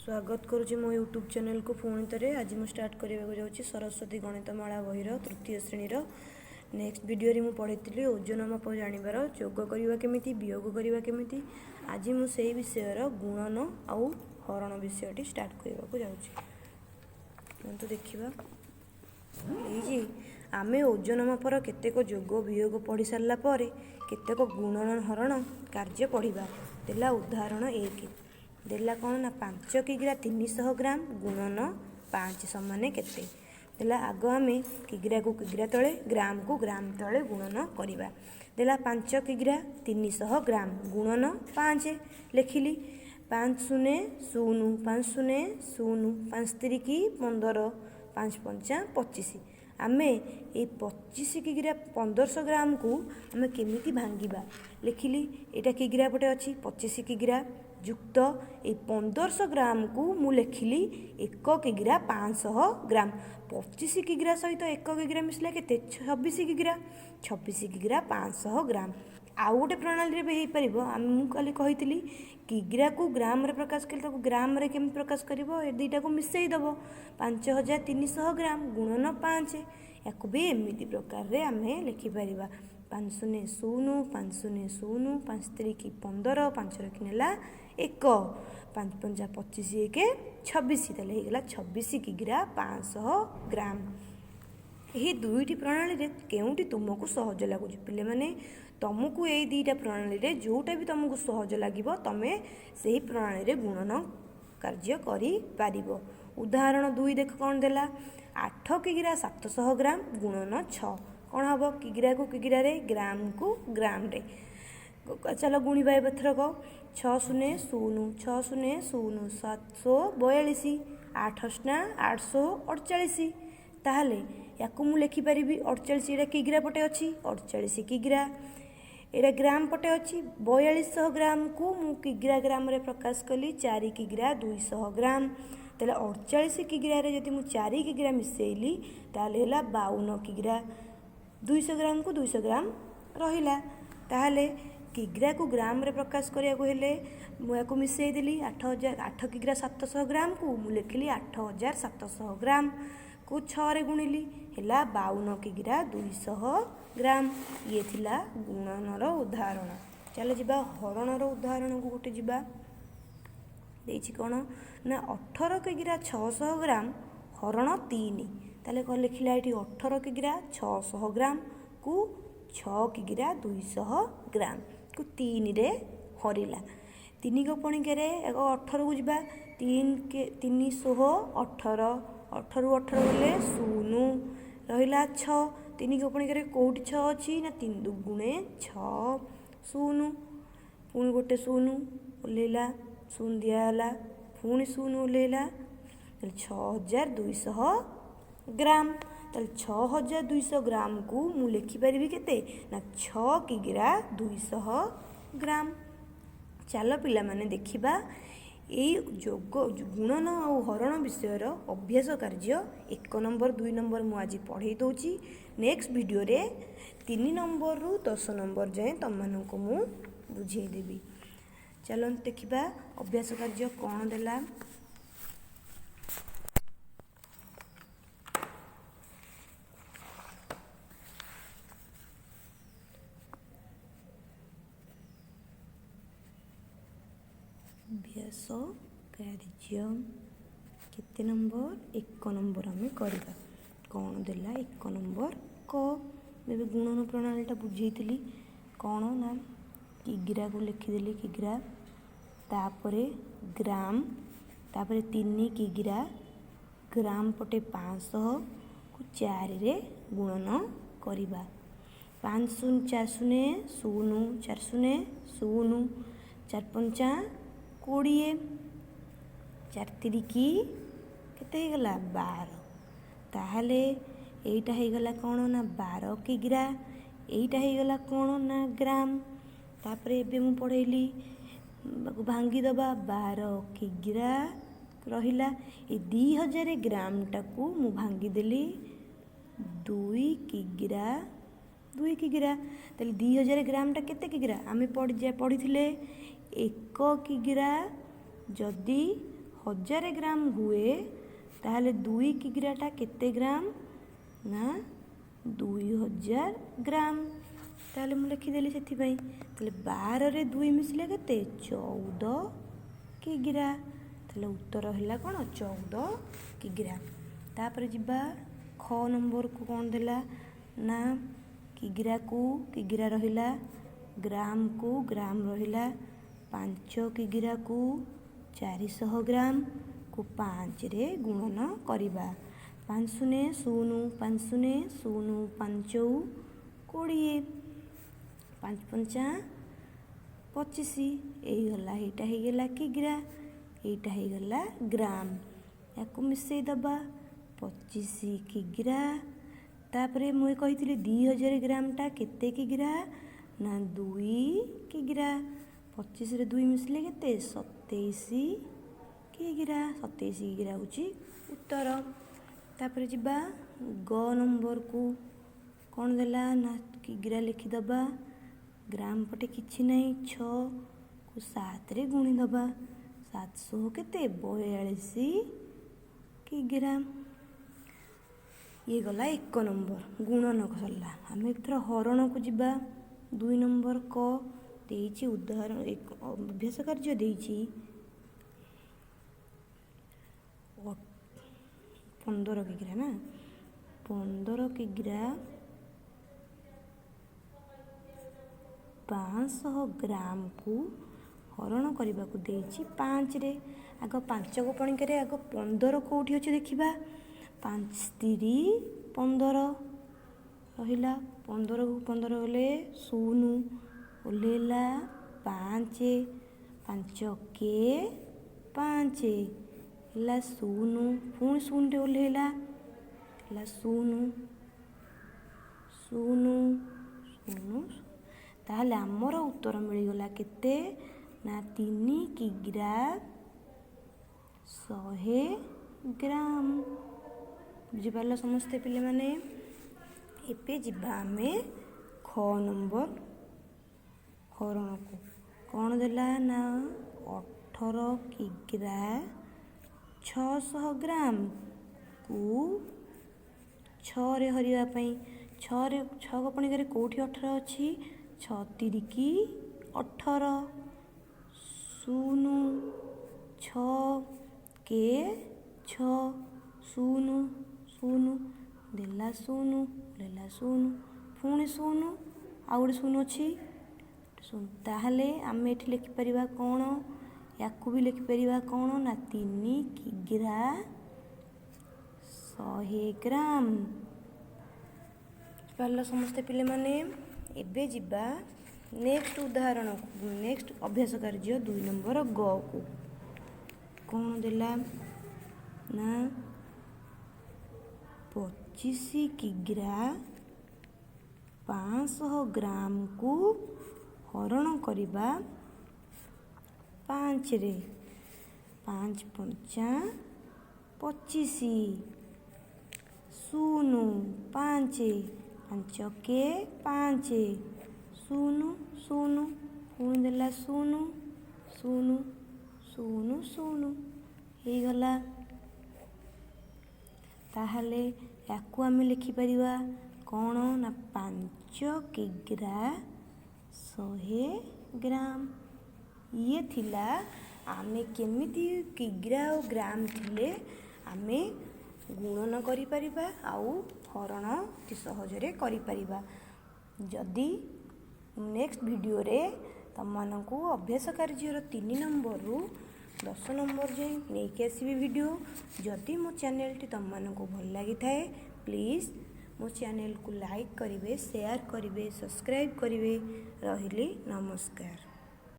स्वागत करुँच मो YouTube channel को पुणी थे। आज मुझे स्टार्ट करने जाऊँगी सरस्वती गणितमाला बहीर तृतीय श्रेणी नेक्स्ट वीडियो मु पढ़ी ओजन माप जानवर जोग करवा केमी वियोग करवा केमी। आज मुझे विषय गुणन आउ हरण विषय स्टार्ट करने को जाऊँगी। तो देखा ये आमे ओजन मापर केतेक जोग वियोग पढ़ी सारापर केतेक गुणन हरण कार्य पढ़ा। देला उदाहरण 1 देला कौन ना 5 किग्रा 300 ग्राम गुणन 5 समान केते देला। आग आमे किग्रा को किग्रा तले ग्राम को ग्राम तले गुणन करवा। देला 5 किग्रा 300 ग्राम गुणन 5 लिखिली 5 शून्य 0 5 शून्य 0 5 तिरिकी 15 5 पंचा 25 आमे ये 25 किग्रा 1500 ग्राम को आमे केमिति भांगिबा लिखिली। एटा किग्रा पटे अच्छी 25 किग्रा युक्त ये 1500 ग्राम को मु लिखिली 1 किग्रा 500 ग्राम। 25 किग्रा सहित 1 किग्रा मिसला के 26 किग्रा 26 किग्रा 500 ग्राम। आउ गोटे प्रणाली रे भी हो पार आम कल कही किग्रा को ग्राम रे प्रकाश कले ग्राम रे केम प्रकाश कर दुईटा को मिसई दब 5300 ग्राम गुणन 5 या भी एमती प्रकार रे आमे लिखिपर 5 शून्य 0 5 शून्य 0 5 तिरिकी 15 5 रखी नेला 1 5 पंचा 25 1 26 ताले हो गला 26 किग्रा 500 ग्राम। यही दुईटी प्रणाली रे केउटी तुमको सहज लगुच पिले माने तुमको यही दुईटा प्रणाली रे जोटा भी तुमको सहज लगिबो तमे सही प्रणाली रे गुणन कार्य करि पारिबो। उदाहरण 2 देख कौन देला 8 किग्रा 700 ग्राम गुणन 6 कौन हम किग्रा को किग्रा रे ग्राम को ग्राम रे चलो गुणिबा एथरक 6 शून्य 0 6 शून्य 0 742 8 848 ताहले याकू मु लिखिपारि 48 एटा किग्रा पटे अच्छी 48 किग्रा एटा ग्राम पटे अच्छी 4200 ग्राम को मु किग्रा ग्राम रे प्रकाश कली 4 किग्रा 200 ग्राम तेला 48 किग्रा रे जदि मु 4 किग्रा मिसेइली ताहले होला 52 किग्रा 200 ग्राम को 200 ग्राम रहिला। ताहले किग्रा को ग्राम रे प्रकाश करिया को हेले मुयाको मिसेई देली 8 किग्रा 700 ग्राम को मु लिखिली 8700 ग्राम को 6 रे गुणिली हेला 52 किग्रा 200 ग्राम। ये थिला गुणनर उदाहरण। चलो जिबा हरणर उदाहरण को गोटे जिबा देछि कोन ना 18 किग्रा 600 ग्राम हरण 3 ताले कोन लिखिला एठी 18 किग्रा 600 ग्राम को 6 किग्रा 200 ग्राम को 3 रे हरिला 3 को पणिके रे 18 को जिबा 3 के 318 18 18 गले 0 रहिला 6 3 को पणिके रे कोठी 6 अछि ना 3 दुगुणे 6 0 पुणी गोटे 0 ओलेला 0 दियाला पुणी 0 ओलेला 6200 ग्राम। ताल 6200 ग्राम को मु लिखिपारि केते ना 6 किग्रा 200 ग्राम। चलो पिला माने देखिबा यही जोग गुणन और हरण विषयर अभ्यास कार्य 1 नंबर 2 नंबर मु आज पढ़े दूची। नेक्स्ट वीडियो रे 3 नंबर रु 10 नंबर जाए तुम मानक मु बुझे देबी। चलो देखिबा अभ्यास कार्य कौन देला। अभ्यास कार्य केते नंबर 1 नंबर आम करवा कौन देला 1 नंबर क जब गुणन प्रणाली बुझेली कौन ना किग्रा को लिखिदेली किग्रा तापरे ग्राम तापरे 3 किग्रा ग्राम पटे 500 को 4 रे गुणन करवा 5 शून्य 4 शून्य 0 4 शून्य 0 4 पंचा 20 4 तिरिकी केते गला 12 ताहले एटा हे गला कौन ना 12 किग्रा एटा हे गला कौन ना ग्राम। तापरे एबे मु पढ़ेली भांगी दबा 12 किग्रा रहिला ए 2000 ग्राम टाकू मु भांगी देली 2 किग्रा ताले 2000 ग्राम टा केते किग्रा आमे पढ़ी थिले 1 किग्रा जदि 1000 ଗ୍ରାମ ହୁଏ ତାହେଲେ 2 କିଗ୍ରାଟା କେତେ ଗ୍ରାମ ନା 2000 ଗ୍ରାମ। ତାହେଲେ ମୁଁ ଲେଖିଦେଲି ସେଥିପାଇଁ। ତାହେଲେ 12ରେ 2 ମିଶିଲେ କେତେ 14 କିଗ୍ରା। ତାହେଲେ ଉତ୍ତର ହେଲା କ'ଣ 14 କିଗ୍ରା। ତାପରେ ଯିବା ଖ ନମ୍ବରକୁ କ'ଣ ଦେଲା ନା କିଗ୍ରାକୁ କିଗ୍ରା ରହିଲା, ଗ୍ରାମକୁ ଗ୍ରାମ ରହିଲା। 5 କିଗ୍ରାକୁ 400 ଗ୍ରାମକୁ 5ରେ ଗୁଣନ କରିବା। 5 ଶୂନ 0, 5 ଶୂନ 0, 5 20, 5 ପଞ୍ଚା 25। ହେଇଗଲା, ଏଇଟା ହେଇଗଲା କିଗ୍ରା, ଏଇଟା ହେଇଗଲା ଗ୍ରାମ। ୟାକୁ ମିଶାଇ ଦେବା 25 କିଗ୍ରା। ତାପରେ ମୁଁ କହିଥିଲି 2000 ଗ୍ରାମଟା କେତେ କିଗ୍ରା ନା 2 କିଗ୍ରା। 25ରେ 2 ମିଶିଲେ କେତେ 27 କିଗ୍ରା। 27 କିଗ୍ରା ହେଉଛି ଉତ୍ତର। ତାପରେ ଯିବା ଗ ନମ୍ବରକୁ କ'ଣ ଦେଲା ନା କିଗ୍ରା ଲେଖିଦେବା। ଗ୍ରାମ ପଟେ କିଛି ନାହିଁ, 6କୁ 7ରେ ଗୁଣିଦେବା। 700 କେତେ 42 କିଗ୍ରା। ଇଏ ଗଲା 1 ନମ୍ବର ଗୁଣନ ସରିଲା। ଆମେ ଏଥର ହରଣକୁ ଯିବା। 2 ନମ୍ବର କ ଦେଇଛି ଉଦାହରଣ ଅଭ୍ୟାସ କାର୍ଯ୍ୟ ଦେଇଛି 15 କିଗ୍ରା ନା 15 କିଗ୍ରା 500 ଗ୍ରାମକୁ ହରଣ କରିବାକୁ ଦେଇଛି 5ରେ। ଆଗ 5 କୋପଣିକାରେ ଆଗ 15 କେଉଁଠି ଅଛି ଦେଖିବା। 5 3 15 ରହିଲା। 15କୁ 15 ଗଲେ 0 ଓହ୍ଲେଇଲା 5, 5 କେ 5 ହେଲା 0, ପୁଣି 0ରେ ଓହ୍ଲେଇଲା ହେଲା 0 0 0। ତାହେଲେ ଆମର ଉତ୍ତର ମିଳିଗଲା କେତେ ନା 3 କିଗ୍ରା 100 ଗ୍ରାମ। ବୁଝିପାରିଲ ସମସ୍ତେ ପିଲାମାନେ। ଏବେ ଯିବା ଆମେ ଖ ନମ୍ବର ହରଣକୁ। କ'ଣ ଦେଲା ନା 18 କିଗ୍ରା 600 ଗ୍ରାମକୁ 6ରେ ହରିବା ପାଇଁ 6 କୋପଣିକାରେ କେଉଁଠି 18 ଅଛି 6 ତିରିକି 18 0 6 କେ 6 0 0 ଦେଲା 0 ଦେଲା 0 ପୁଣି 0 ଆଉ ଗୋଟେ 0 ଅଛି 0। ତାହେଲେ ଆମେ ଏଠି ଲେଖିପାରିବା କ'ଣ ୟାକୁ ବି ଲେଖିପାରିବା କ'ଣ ନା 3 କିଗ୍ରା 100 ଗ୍ରାମ। ବୁଝିପାରିଲ ସମସ୍ତେ ପିଲାମାନେ। ଏବେ ଯିବା ନେକ୍ସଟ ଉଦାହରଣକୁ, ନେକ୍ସଟ ଅଭ୍ୟାସ କାର୍ଯ୍ୟ 2 ନମ୍ବର ଗକୁ। କ'ଣ ଦେଲା ନା 25 କିଗ୍ରା 500 ଗ୍ରାମକୁ ହରଣ କରିବା 5ରେ। 5 ପଞ୍ଚା 25 0 5 5 କେ 5 0 0 ପୁଣି ଦେଲା 0 0 0 0 ହେଇଗଲା। ତାହେଲେ ୟାକୁ ଆମେ ଲେଖିପାରିବା କ'ଣ ନା 5 କିଗ୍ରା 100 ଗ୍ରାମ। ଇଏ ଥିଲା ଆମେ କେମିତି କିଗ୍ରା ଆଉ ଗ୍ରାମ ଥିଲେ ଆମେ ଗୁଣନ କରିପାରିବା ଆଉ ହରଣ ଅତି ସହଜରେ କରିପାରିବା। ଯଦି ନେକ୍ସଟ ଭିଡ଼ିଓରେ ତମମାନଙ୍କୁ ଅଭ୍ୟାସ କାର୍ଯ୍ୟର 3 ନମ୍ବରରୁ 10 ନମ୍ବର ଯାଏଁ ନେଇକି ଆସିବି ଭିଡ଼ିଓ। ଯଦି ମୋ ଚ୍ୟାନେଲଟି ତମମାନଙ୍କୁ ଭଲ ଲାଗିଥାଏ ପ୍ଲିଜ୍ ମୋ ଚ୍ୟାନେଲକୁ ଲାଇକ୍ କରିବେ, ସେୟାର କରିବେ, ସବସ୍କ୍ରାଇବ୍ କରିବେ। ରହିଲି, ନମସ୍କାର।